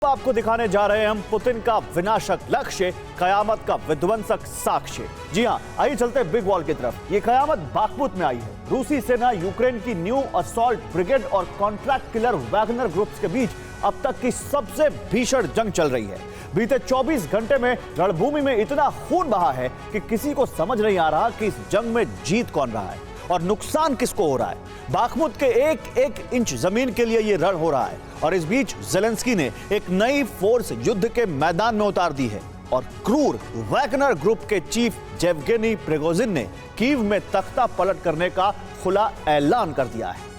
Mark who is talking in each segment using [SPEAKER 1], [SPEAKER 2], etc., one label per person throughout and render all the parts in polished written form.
[SPEAKER 1] आपको दिखाने जा रहे हैं हम पुतिन का विनाशक लक्ष्य, कयामत का विध्वंसक साक्ष्य। जी हां, आइए चलते बिग वॉल की तरफ। ये कयामत बाखमुत में आई है। रूसी सेना यूक्रेन की न्यू असॉल्ट ब्रिगेड और कॉन्ट्रैक्ट किलर वैगनर ग्रुप्स के बीच अब तक की सबसे भीषण जंग चल रही है। बीते 24 घंटे में रणभूमि में इतना खून बहा है कि किसी को समझ नहीं आ रहा कि इस जंग में जीत कौन रहा है और नुकसान किसको हो रहा है। बाखमुत के एक एक इंच जमीन के लिए यह रण हो रहा है और इस बीच ज़ेलेंस्की ने एक नई फोर्स युद्ध के मैदान में उतार दी है और क्रूर वैगनर ग्रुप के चीफ येवगेनी प्रिगोजिन ने कीव में तख्ता पलट करने का खुला ऐलान कर दिया है।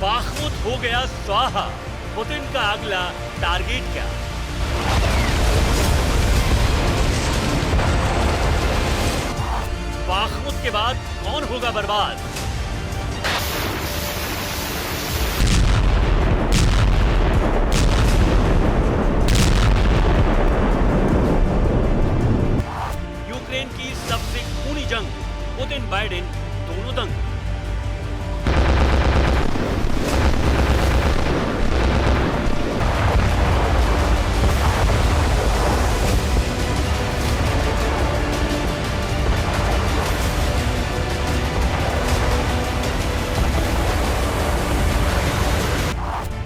[SPEAKER 2] बाखमुत हो गया स्वाहा। पुतिन का अगला टारगेट क्या? बाखमुत के बाद कौन होगा बर्बाद? यूक्रेन की सबसे खूनी जंग, पुतिन बाइडेन दोनों दंग।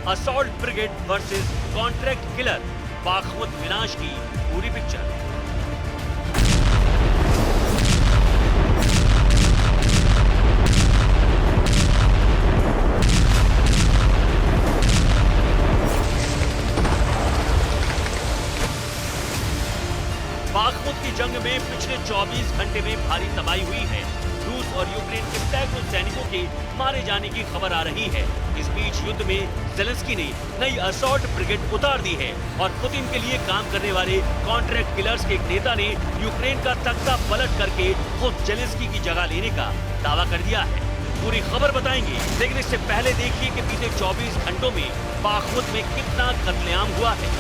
[SPEAKER 2] Assault brigade versus contract killer, Bakhmut विनाश की पूरी पिक्चर। बाखमुत की जंग में पिछले 24 घंटे में भारी तबाही हुई है। रूस और यूक्रेन के सैकड़ों सैनिकों के मारे जाने की खबर आ रही है। इस बीच युद्ध में ज़ेलेंस्की ने नई असॉल्ट ब्रिगेड उतार दी है और पुतिन के लिए काम करने वाले कॉन्ट्रैक्ट किलर्स के एक नेता ने यूक्रेन का तख्ता पलट करके खुद ज़ेलेंस्की की जगह लेने का दावा कर दिया है। पूरी खबर बताएंगे, लेकिन इससे पहले देखिए कि बीते 24 घंटों में बाखमुत में कितना कत्लेआम हुआ है।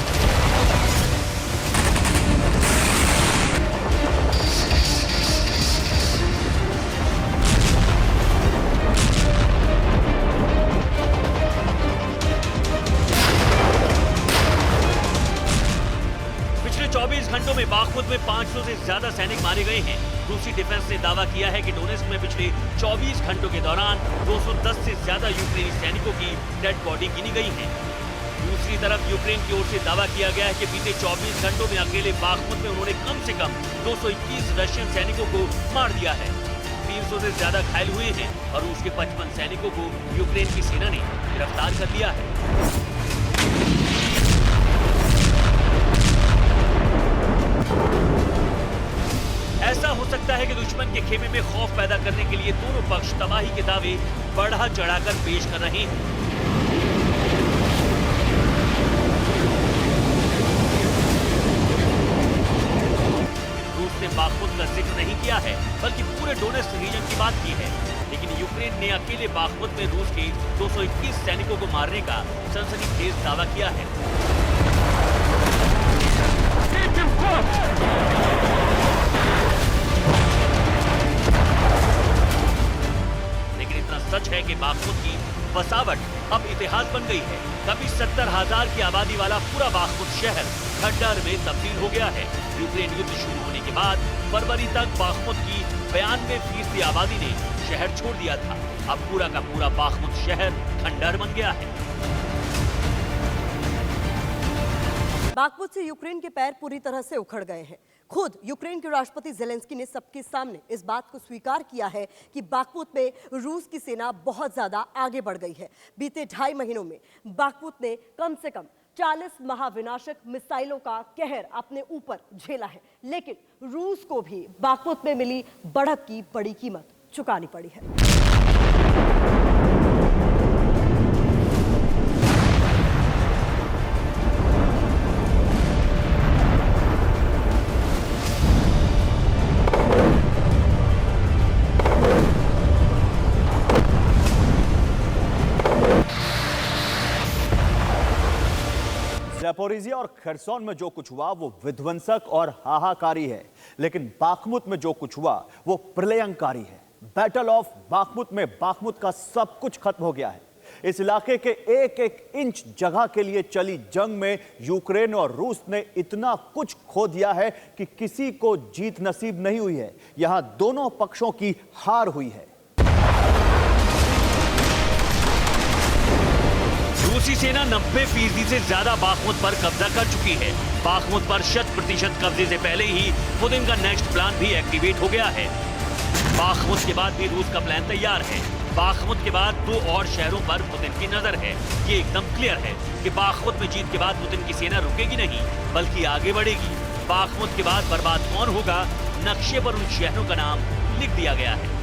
[SPEAKER 2] पिछले 24 घंटों में बाखमुत में 500 से ज्यादा सैनिक मारे गए हैं। रूसी डिफेंस ने दावा किया है कि डोनेस्क में पिछले 24 घंटों के दौरान 210 से ज्यादा यूक्रेनी सैनिकों की डेड बॉडी गिनी गई है। दूसरी तरफ यूक्रेन की ओर से दावा किया गया है कि बीते 24 घंटों में अकेले बाखमुत में उन्होंने कम से कम 221 रशियन सैनिकों को मार दिया है। 300 से ज्यादा घायल हुए हैं और रूस के 55 सैनिकों को यूक्रेन की सेना ने गिरफ्तार कर लिया है। ऐसा हो सकता है कि दुश्मन के खेमे में खौफ पैदा करने के लिए दोनों पक्ष तबाही के दावे बढ़ा चढ़ाकर पेश कर रहे हैं। रूस ने बाखमुत का जिक्र नहीं किया है, बल्कि पूरे डोनेस्क रीजन की बात की है। लेकिन यूक्रेन ने अकेले बाखमुत में रूस के 221 सैनिकों को मारने का सनसनीखेज दावा किया है। लेकिन इतना सच है कि बाखमुत की बसावट अब इतिहास बन गई है। कभी 70,000 की आबादी वाला पूरा बाखमुत शहर खंडहर में तब्दील हो गया है। यूक्रेन युद्ध शुरू होने के बाद फरवरी तक बाखमुत की 92% आबादी ने शहर छोड़ दिया था। अब पूरा का पूरा बाखमुत शहर खंडहर बन गया है।
[SPEAKER 3] बाखमुत से यूक्रेन के पैर पूरी तरह से उखड़ गए हैं। खुद यूक्रेन के राष्ट्रपति ज़ेलेंस्की ने सबके सामने इस बात को स्वीकार किया है कि बाखमुत में रूस की सेना बहुत ज्यादा आगे बढ़ गई है। बीते 2.5 महीनों में बाखमुत ने कम से कम 40 महाविनाशक मिसाइलों का कहर अपने ऊपर झेला है, लेकिन रूस को भी बाखमुत में मिली बढ़त की बड़ी कीमत चुकानी पड़ी है।
[SPEAKER 1] ज़ैपोरिजिया और खरसोन में जो कुछ हुआ वो विध्वंसक और हाहाकारी है, लेकिन बाखमुत में जो कुछ हुआ वो प्रलयंकारी है। बैटल ऑफ बाखमुत में बाखमुत का सब कुछ खत्म हो गया है। इस इलाके के एक एक इंच जगह के लिए चली जंग में यूक्रेन और रूस ने इतना कुछ खो दिया है कि किसी को जीत नसीब नहीं हुई है। यहां दोनों पक्षों की हार हुई है।
[SPEAKER 2] रूसी सेना 90% से ज्यादा बाखमुत पर कब्जा कर चुकी है। बाखमुत पर 100% कब्जे से पहले ही पुतिन का नेक्स्ट प्लान भी एक्टिवेट हो गया है। बाखमुत के बाद भी रूस का प्लान तैयार है। बाखमुत के बाद 2 और शहरों पर पुतिन की नजर है। ये एकदम क्लियर है कि बाखमुत में जीत के बाद पुतिन की सेना रुकेगी नहीं, बल्कि आगे बढ़ेगी। बाखमुत के बाद बर्बाद कौन होगा, नक्शे पर उन शहरों का नाम लिख दिया गया है।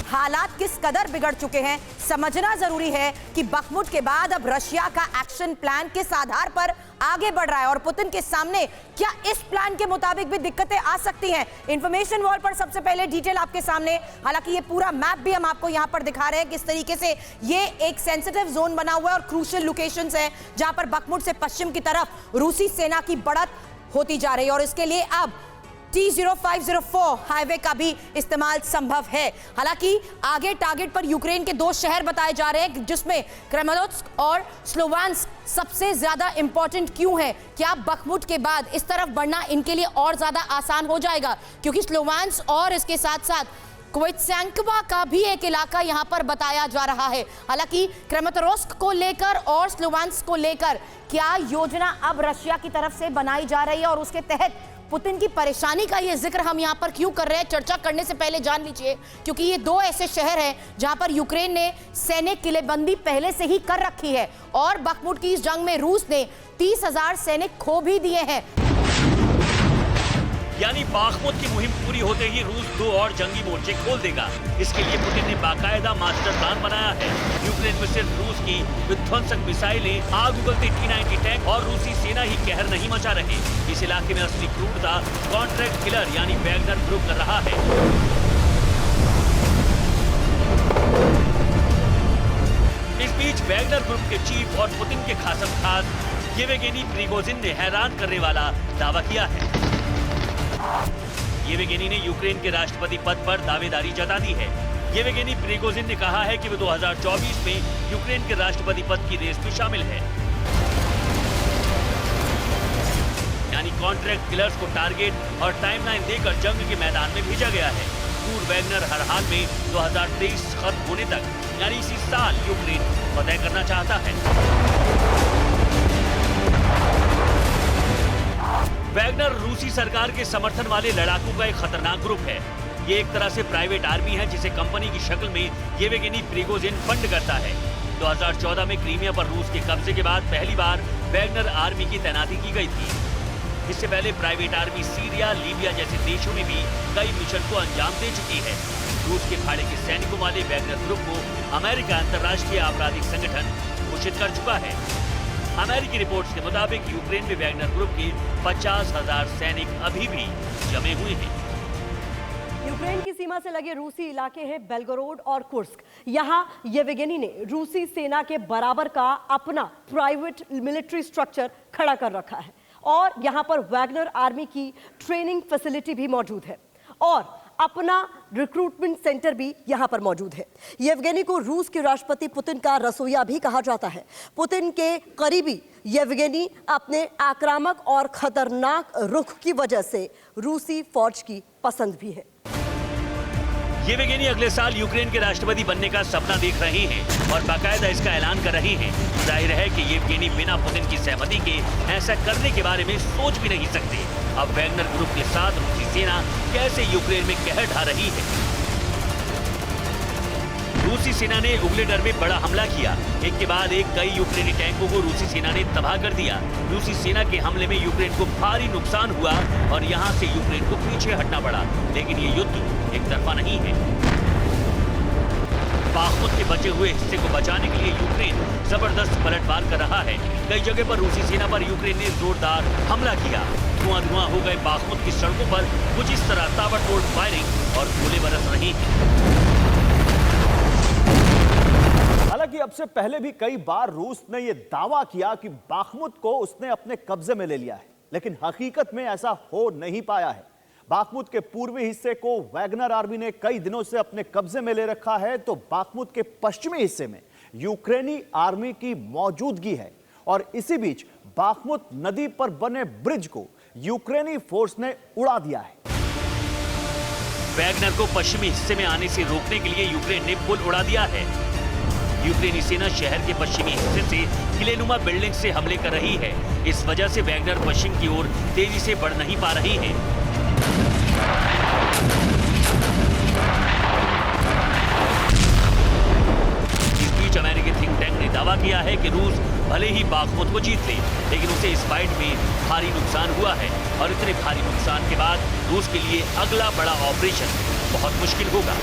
[SPEAKER 4] हालात किस कदर बिगड़ चुके हैं समझना जरूरी है कि बखमुत के बाद अब रशिया का एक्शन प्लान किस आधार पर आगे बढ़ रहा है और पुतिन के सामने क्या इस प्लान के मुताबिक भी दिक्कतें आ सकती हैं। इंफॉर्मेशन वॉल पर सबसे पहले डिटेल आपके सामने, हालांकि ये पूरा मैप भी हम आपको यहां पर दिखा रहे हैं किस तरीके से ये एक सेंसिटिव जोन बना हुआ है और क्रूशियल लोकेशंस हैं जहां पर बखमुत से पश्चिम की तरफ रूसी सेना की बढ़त होती जा रही है और इसके लिए अब T0504 हाईवे का भी इस्तेमाल संभव है। हालांकि आगे टारगेट पर यूक्रेन के 2 शहर बताए जा रहे हैं जिसमें क्रेमेनोत्स्क और स्लोवांस्क सबसे ज्यादा इंपॉर्टेंट क्यों है। क्या बखमुत के बाद इस तरफ बढ़ना इनके लिए और ज्यादा आसान हो जाएगा, क्योंकि स्लोवांस्क और इसके साथ साथ क्वित्स्यांकोवा का भी एक इलाका यहां पर बताया जा रहा है। हालांकि क्रेमेनोत्स्क को लेकर और स्लोवांस्क को लेकर क्या योजना अब रशिया की तरफ से बनाई जा रही है और उसके तहत पुतिन की परेशानी का ये जिक्र हम यहां पर क्यों कर रहे हैं, चर्चा करने से पहले जान लीजिए, क्योंकि ये 2 ऐसे शहर हैं जहां पर यूक्रेन ने सैनिक किलेबंदी पहले से ही कर रखी है और बखमुत की इस जंग में रूस ने 30,000 सैनिक खो भी दिए हैं।
[SPEAKER 2] यानी बाखमुत की मुहिम पूरी होते ही रूस 2 और जंगी मोर्चे खोल देगा। इसके लिए पुतिन ने बाकायदा मास्टर प्लान बनाया है। यूक्रेन में सिर्फ रूस की विध्वंसक मिसाइलें, आग उगलते T-90 टैंक और रूसी सेना ही कहर नहीं मचा रहे। इस इलाके में असली क्रूरता कॉन्ट्रैक्ट किलर यानी वैगनर ग्रुप कर रहा है। इस बीच वैगनर ग्रुप के चीफ और पुतिन के खासमखास येवगेनी प्रिगोजिन ने हैरान करने वाला दावा किया है। येवगेनी ने यूक्रेन के राष्ट्रपति पद पर दावेदारी जता दी है। येवगेनी प्रिगोजिन ने कहा है कि वे 2024 में यूक्रेन के राष्ट्रपति पद की रेस में शामिल है। यानी कॉन्ट्रैक्ट किलर्स को टारगेट और टाइमलाइन देकर जंग के मैदान में भेजा गया है। पूर्व वैगनर हर हाल में 2023 खत्म होने तक यानी इसी साल यूक्रेन फतह करना चाहता है। वैगनर रूसी सरकार के समर्थन वाले लड़ाकू का एक खतरनाक ग्रुप है। ये एक तरह से प्राइवेट आर्मी है जिसे कंपनी की शक्ल में येवगेनी प्रिगोजिन फंड करता है। 2014 में क्रीमिया पर रूस के कब्जे के बाद पहली बार वैगनर आर्मी की तैनाती की गई थी। इससे पहले प्राइवेट आर्मी सीरिया, लीबिया जैसे देशों में भी कई मिशन को अंजाम दे चुकी है। रूस के खाड़ी के सैनिकों वाले वैगनर ग्रुप को अमेरिका अंतर्राष्ट्रीय आपराधिक संगठन घोषित कर चुका है। अमेरिकी रिपोर्ट्स के मुताबिक यूक्रेन में वैगनर ग्रुप के 50,000 सैनिक अभी भी जमे हुए हैं।
[SPEAKER 3] यूक्रेन की सीमा से लगे रूसी इलाके हैं बेलगोरोड और कुर्स्क। यहां येवगेनी ने रूसी सेना के बराबर का अपना प्राइवेट मिलिट्री स्ट्रक्चर खड़ा कर रखा है और यहां पर वैगनर आर्मी की ट्रेनिंग फैसिलिटी भी मौजूद है और अपना रिक्रूटमेंट सेंटर भी यहां पर मौजूद है। येवगेनी को रूस के राष्ट्रपति पुतिन का रसोइया भी कहा जाता है। पुतिन के करीबी येवगेनी अपने आक्रामक और खतरनाक रुख की वजह से रूसी फौज की पसंद भी है।
[SPEAKER 2] येवगेनी अगले साल यूक्रेन के राष्ट्रपति बनने का सपना देख रहे हैं और बाकायदा इसका ऐलान कर रहे हैं। जाहिर है कि येवगेनी बिना पुतिन की सहमति के ऐसा करने के बारे में सोच भी नहीं सकते। अब वैगनर ग्रुप के साथ रूसी सेना कैसे यूक्रेन में कहर ढा रही है। रूसी सेना ने उगलेडर में बड़ा हमला किया। एक के बाद एक कई यूक्रेनी टैंकों को रूसी सेना ने तबाह कर दिया। रूसी सेना के हमले में यूक्रेन को भारी नुकसान हुआ और यहां से यूक्रेन को पीछे हटना पड़ा। लेकिन ये युद्ध एक तरफा नहीं है। बाखमुत के बचे हुए हिस्से को बचाने के लिए यूक्रेन जबरदस्त पलटवार कर रहा है। कई जगह पर रूसी सेना पर यूक्रेन ने जोरदार हमला किया। धुआं हो गए बाखमुत की सड़कों पर कुछ इस तरह ताबड़तोड़ फायरिंग और गोले बरस रही हैं।
[SPEAKER 1] हालांकि अब से पहले भी कई बार रूस ने यह दावा किया कि बाखमुत को उसने अपने कब्जे में ले लिया है, लेकिन हकीकत में ऐसा हो नहीं पाया है। बाखमुत के पूर्वी हिस्से को वैगनर आर्मी ने कई दिनों से अपने कब्जे में ले रखा है, तो बाखमुत के पश्चिमी हिस्से में यूक्रेनी आर्मी की मौजूदगी है और इसी बीच बाखमुत नदी पर बने ब्रिज को यूक्रेनी फोर्स ने उड़ा दिया है।
[SPEAKER 2] वैगनर को पश्चिमी हिस्से में आने से रोकने के लिए यूक्रेन ने पुल उड़ा दिया है। यूक्रेनी सेना शहर के पश्चिमी हिस्से से किलेनुमा बिल्डिंग से हमले कर रही है। इस वजह से वैगनर पश्चिम की ओर तेजी से बढ़ नहीं पा रही है। इस बीच अमेरिकी थिंक टैंक ने दावा किया है कि रूस भले ही बाखमुत को जीत ले, लेकिन उसे इस फाइट में भारी नुकसान हुआ है और इतने भारी नुकसान के बाद रूस के लिए अगला बड़ा ऑपरेशन बहुत मुश्किल होगा।